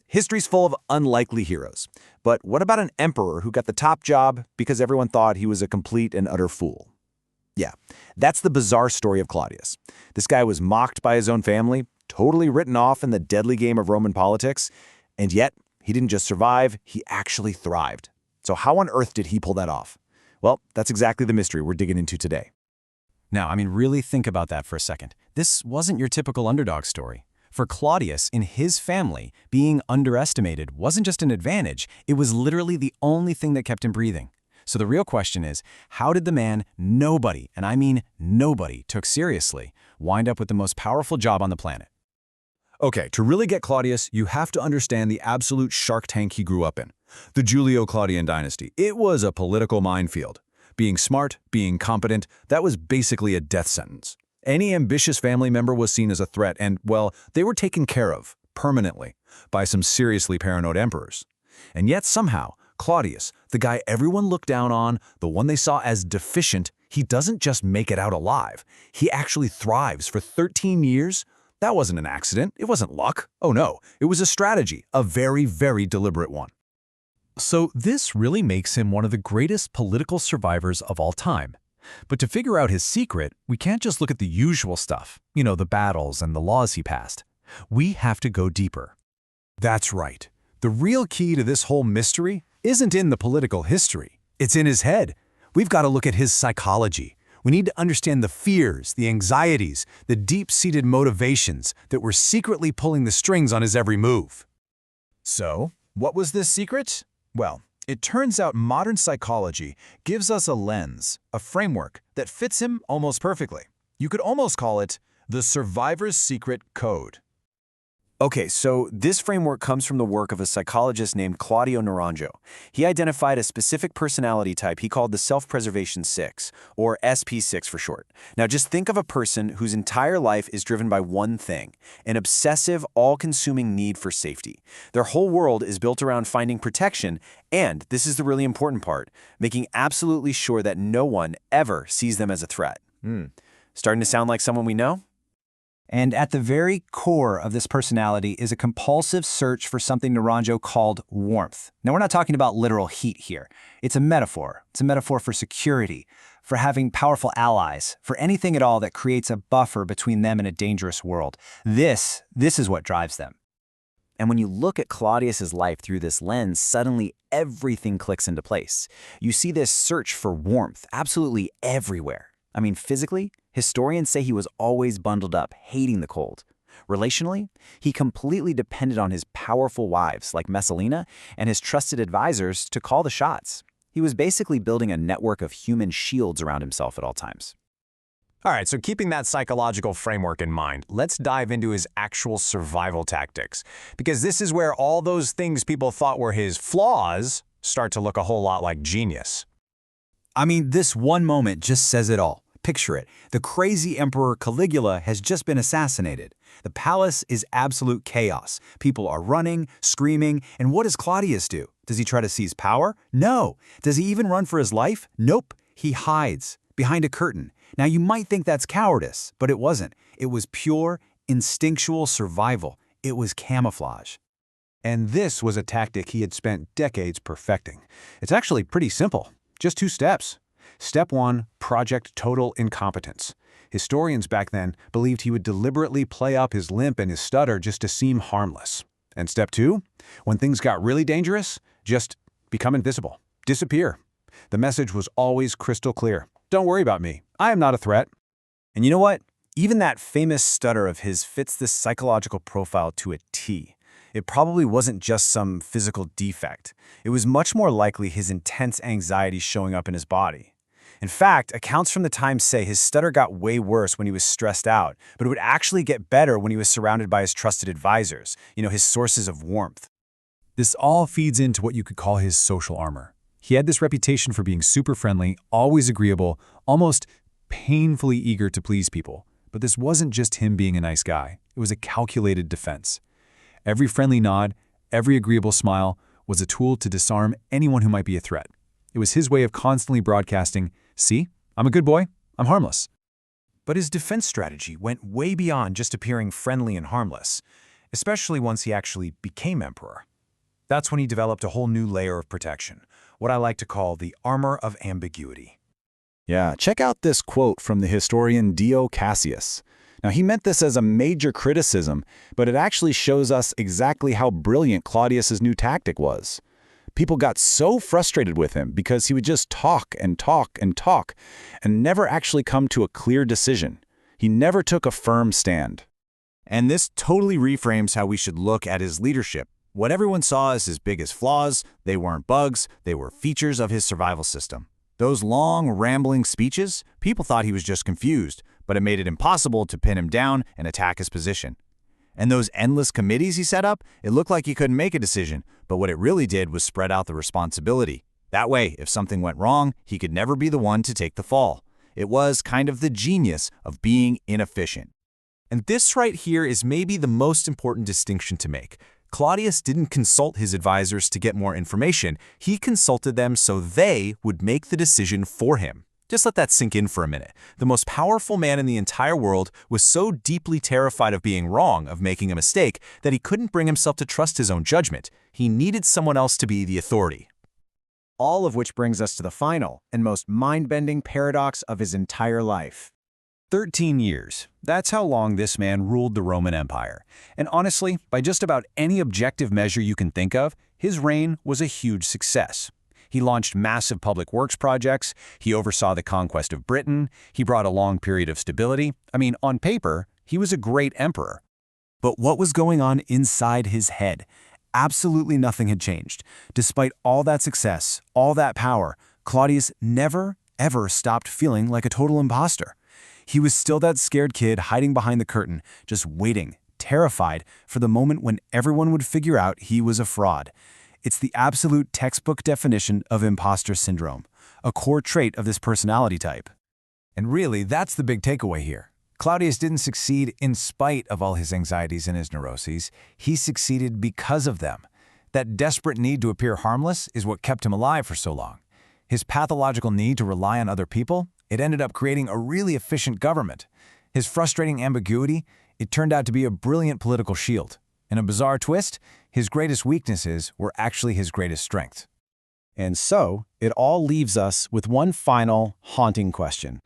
History's full of unlikely heroes. But what about an emperor who got the top job because everyone thought he was a complete and utter fool? Yeah, that's the bizarre story of Claudius. This guy was mocked by his own family, totally written off in the deadly game of Roman politics, and yet he didn't just survive, he actually thrived. So how on earth did he pull that off? Well, that's exactly the mystery we're digging into today. Now, really think about that for a second. This wasn't your typical underdog story. For Claudius, in his family, being underestimated wasn't just an advantage, it was literally the only thing that kept him breathing. So the real question is, how did the man nobody, and I mean nobody, took seriously, wind up with the most powerful job on the planet? Okay, to really get Claudius, you have to understand the absolute shark tank he grew up in. The Julio-Claudian dynasty. It was a political minefield. Being smart, being competent, that was basically a death sentence. Any ambitious family member was seen as a threat and, well, they were taken care of, permanently, by some seriously paranoid emperors. And yet somehow, Claudius, the guy everyone looked down on, the one they saw as deficient, he doesn't just make it out alive. He actually thrives for 13 years. That wasn't an accident. It wasn't luck. Oh no, it was a strategy, a very, very deliberate one. So this really makes him one of the greatest political survivors of all time. But to figure out his secret, we can't just look at the usual stuff, the battles and the laws he passed. We have to go deeper. That's right. The real key to this whole mystery isn't in the political history. It's in his head. We've got to look at his psychology. We need to understand the fears, the anxieties, the deep-seated motivations that were secretly pulling the strings on his every move. So, what was this secret? Well, it turns out modern psychology gives us a lens, a framework that fits him almost perfectly. You could almost call it the survivor's secret code. Okay, so this framework comes from the work of a psychologist named Claudio Naranjo. He identified a specific personality type he called the Self-Preservation 6, or SP6 for short. Now just think of a person whose entire life is driven by one thing, an obsessive, all-consuming need for safety. Their whole world is built around finding protection, and this is the really important part, making absolutely sure that no one ever sees them as a threat. Starting to sound like someone we know? And at the very core of this personality is a compulsive search for something Naranjo called warmth. Now, we're not talking about literal heat here. It's a metaphor. It's a metaphor for security, for having powerful allies, for anything at all that creates a buffer between them and a dangerous world. This is what drives them. And when you look at Claudius's life through this lens, suddenly everything clicks into place. You see this search for warmth absolutely everywhere. Physically, historians say he was always bundled up, hating the cold. Relationally, he completely depended on his powerful wives, like Messalina, and his trusted advisors to call the shots. He was basically building a network of human shields around himself at all times. All right, so keeping that psychological framework in mind, let's dive into his actual survival tactics. Because this is where all those things people thought were his flaws start to look a whole lot like genius. This one moment just says it all. Picture it. The crazy Emperor Caligula has just been assassinated. The palace is absolute chaos. People are running, screaming, and what does Claudius do? Does he try to seize power? No. Does he even run for his life? Nope. He hides behind a curtain. Now you might think that's cowardice, but it wasn't. It was pure, instinctual survival. It was camouflage. And this was a tactic he had spent decades perfecting. It's actually pretty simple. Just 2 steps. Step 1, Project Total Incompetence. Historians back then believed he would deliberately play up his limp and his stutter just to seem harmless. And step 2, when things got really dangerous, just become invisible. Disappear. The message was always crystal clear. Don't worry about me. I am not a threat. And you know what? Even that famous stutter of his fits this psychological profile to a T. It probably wasn't just some physical defect. It was much more likely his intense anxiety showing up in his body. In fact, accounts from the time say his stutter got way worse when he was stressed out, but it would actually get better when he was surrounded by his trusted advisors, his sources of warmth. This all feeds into what you could call his social armor. He had this reputation for being super friendly, always agreeable, almost painfully eager to please people. But this wasn't just him being a nice guy. It was a calculated defense. Every friendly nod, every agreeable smile was a tool to disarm anyone who might be a threat. It was his way of constantly broadcasting, "See, I'm a good boy, I'm harmless." But his defense strategy went way beyond just appearing friendly and harmless. especially once he actually became emperor. That's when he developed a whole new layer of protection, what I like to call the armor of ambiguity. Yeah, check out this quote from the historian Dio Cassius. Now, he meant this as a major criticism, but it actually shows us exactly how brilliant Claudius's new tactic was. People got so frustrated with him because he would just talk and talk and talk and never actually come to a clear decision. He never took a firm stand. And this totally reframes how we should look at his leadership. What everyone saw as his biggest flaws, they weren't bugs, they were features of his survival system. Those long, rambling speeches, people thought he was just confused, but it made it impossible to pin him down and attack his position. And those endless committees he set up, it looked like he couldn't make a decision, but what it really did was spread out the responsibility. That way, if something went wrong, he could never be the one to take the fall. It was kind of the genius of being inefficient. And this right here is maybe the most important distinction to make. Claudius didn't consult his advisors to get more information. He consulted them so they would make the decision for him. Just let that sink in for a minute. The most powerful man in the entire world was so deeply terrified of being wrong, of making a mistake, that he couldn't bring himself to trust his own judgment. He needed someone else to be the authority. All of which brings us to the final and most mind-bending paradox of his entire life. 13 years. That's how long this man ruled the Roman Empire. And honestly, by just about any objective measure you can think of, his reign was a huge success. He launched massive public works projects, he oversaw the conquest of Britain, he brought a long period of stability. I mean, on paper, he was a great emperor. But what was going on inside his head? Absolutely nothing had changed. Despite all that success, all that power, Claudius never, ever stopped feeling like a total imposter. He was still that scared kid hiding behind the curtain, just waiting, terrified for the moment when everyone would figure out he was a fraud. It's the absolute textbook definition of imposter syndrome, a core trait of this personality type. And really, that's the big takeaway here. Claudius didn't succeed in spite of all his anxieties and his neuroses. He succeeded because of them. That desperate need to appear harmless is what kept him alive for so long. His pathological need to rely on other people, it ended up creating a really efficient government. His frustrating ambiguity, it turned out to be a brilliant political shield. In a bizarre twist, his greatest weaknesses were actually his greatest strengths. And so, it all leaves us with one final, haunting question.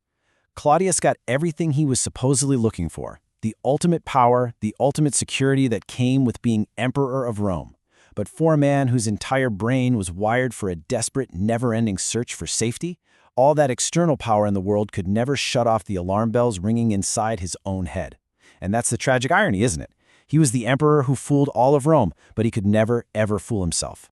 Claudius got everything he was supposedly looking for, the ultimate power, the ultimate security that came with being emperor of Rome. But for a man whose entire brain was wired for a desperate, never-ending search for safety, all that external power in the world could never shut off the alarm bells ringing inside his own head. And that's the tragic irony, isn't it? He was the emperor who fooled all of Rome, but he could never, ever fool himself.